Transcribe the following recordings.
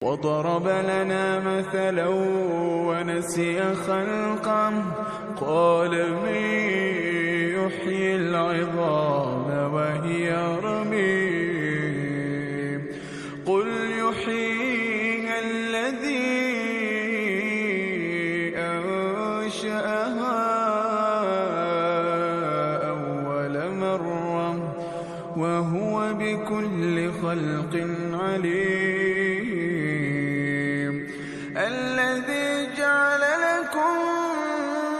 وضرب لنا مثلا ونسي خلقه قال من يحيي العظام وهي رميم قل يحييها الذي أنشأها أول مرة وهو بكل خلق عليم الذي جعل لكم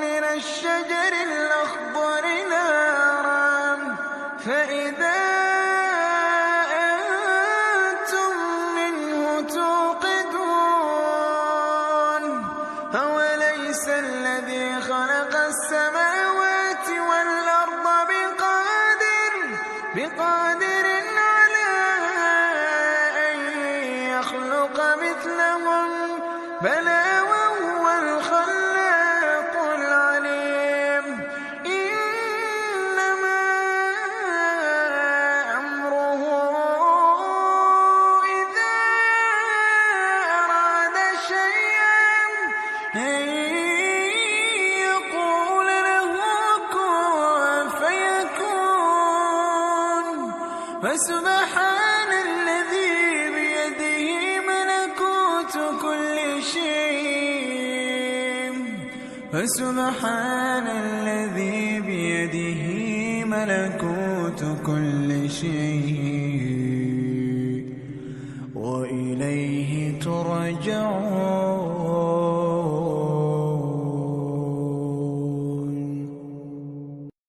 من الشجر الأخضر نارا فإذا أنتم منه توقدون أوليس الذي خلق السماوات والأرض بقادر على أن يخلق مثلهم بلى وهو الخلاق العليم إنما أمره إذا أراد شيئا أن يقول له كن فيكون فسبحان الذي بيده ملكوت كل شيء فسبحان الذي بيده ملكوت كل شيء وإليه ترجعون.